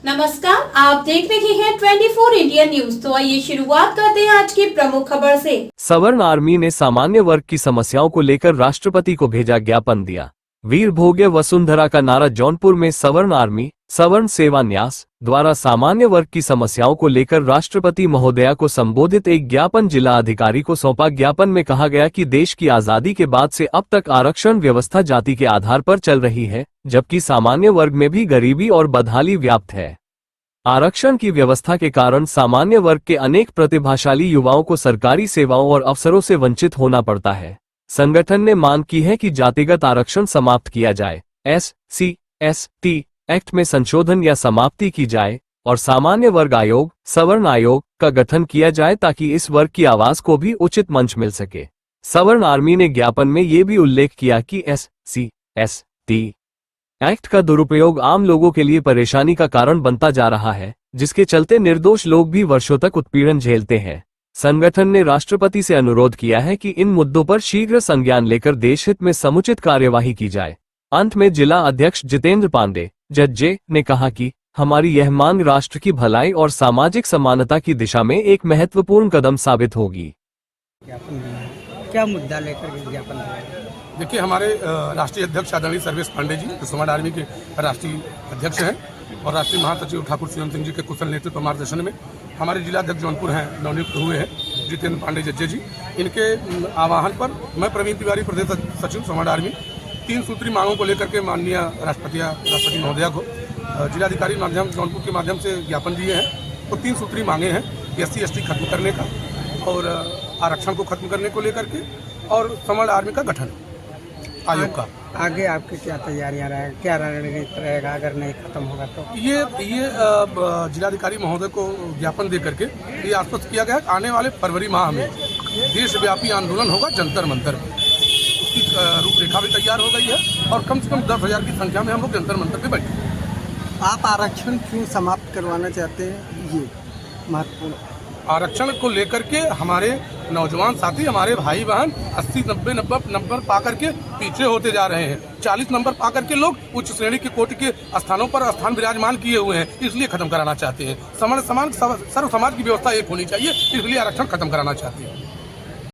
नमस्कार, आप देख रहे हैं 24 इंडिया न्यूज। तो आइए शुरुआत करते हैं आज की प्रमुख खबर से। सवर्ण आर्मी ने सामान्य वर्ग की समस्याओं को लेकर राष्ट्रपति को भेजा ज्ञापन दिया। वीर भोग्य वसुंधरा का नारा। जौनपुर में सवर्ण आर्मी सवर्ण सेवा न्यास द्वारा सामान्य वर्ग की समस्याओं को लेकर राष्ट्रपति महोदया को संबोधित एक ज्ञापन जिला अधिकारी को सौंपा। ज्ञापन में कहा गया कि देश की आजादी के बाद से अब तक आरक्षण व्यवस्था जाति के आधार पर चल रही है, जबकि सामान्य वर्ग में भी गरीबी और बदहाली व्याप्त है। आरक्षण की व्यवस्था के कारण सामान्य वर्ग के अनेक प्रतिभाशाली युवाओं को सरकारी सेवाओं और अवसरों से वंचित होना पड़ता है। संगठन ने मांग की है कि जातिगत आरक्षण समाप्त किया जाए, SC/ST एक्ट में संशोधन या समाप्ति की जाए और सामान्य वर्ग आयोग सवर्ण आयोग का गठन किया जाए ताकि इस वर्ग की आवाज को भी उचित मंच मिल सके। सवर्ण आर्मी ने ज्ञापन में ये भी उल्लेख किया कि SC/ST एक्ट का दुरुपयोग आम लोगों के लिए परेशानी का कारण बनता जा रहा है, जिसके चलते निर्दोष लोग भी वर्षों तक उत्पीड़न झेलते हैं। संगठन ने राष्ट्रपति से अनुरोध किया है कि इन मुद्दों पर शीघ्र संज्ञान लेकर देशहित में समुचित कार्यवाही की जाए। अंत में जिला अध्यक्ष जितेंद्र पांडे जज्जे ने कहा कि हमारी यह मांग राष्ट्र की भलाई और सामाजिक समानता की दिशा में एक महत्वपूर्ण कदम साबित होगी। क्या मुद्दा लेकर ज्ञापन दिया? देखिए, हमारे राष्ट्रीय अध्यक्ष आदरणीय सर्वेश पांडे जी जो सवर्ण आर्मी के राष्ट्रीय अध्यक्ष हैं और राष्ट्रीय महासचिव ठाकुर शिवम सिंह जी के कुशल नेतृत्व मार्गदर्शन में हमारे जिला अध्यक्ष जौनपुर हैं नवनियुक्त हुए हैं जितेंद्र पांडे जज्जे जी। इनके आह्वान पर मैं प्रवीण तिवारी प्रदेश सचिव सवर्ण आर्मी 3 सूत्री मांगों को लेकर के माननीय राष्ट्रपति महोदया को जिलाधिकारी माध्यम जौनपुर के माध्यम से ज्ञापन दिए हैं। तो 3 सूत्री मांगे हैं, SC/ST खत्म करने का और आरक्षण को खत्म करने को लेकर के और सवर्ण आर्मी का गठन आयोग का। आगे आपकी क्या तैयारियां रहेगा, क्या रणनीति रहेगा अगर नहीं खत्म होगा तो? ये जिलाधिकारी महोदय को ज्ञापन दे करके ये आश्वस्त किया गया कि आने वाले फरवरी माह में देशव्यापी आंदोलन होगा जंतर मंतर पर। उसकी रूपरेखा भी तैयार हो गई है और कम से कम 10,000 की संख्या में हम लोग जंतर मंतर पे बैठे। आप आरक्षण क्यों समाप्त करवाना चाहते हैं, ये महत्वपूर्ण? आरक्षण को लेकर के हमारे नौजवान साथी, हमारे भाई बहन 80-90 नंबर पा करके पीछे होते जा रहे हैं। 40 नंबर पा करके लोग उच्च श्रेणी के कोटि के स्थानों पर स्थान विराजमान किए हुए हैं, इसलिए खत्म कराना चाहते हैं। सर्व समाज की व्यवस्था एक होनी चाहिए, इसलिए आरक्षण खत्म कराना चाहते हैं।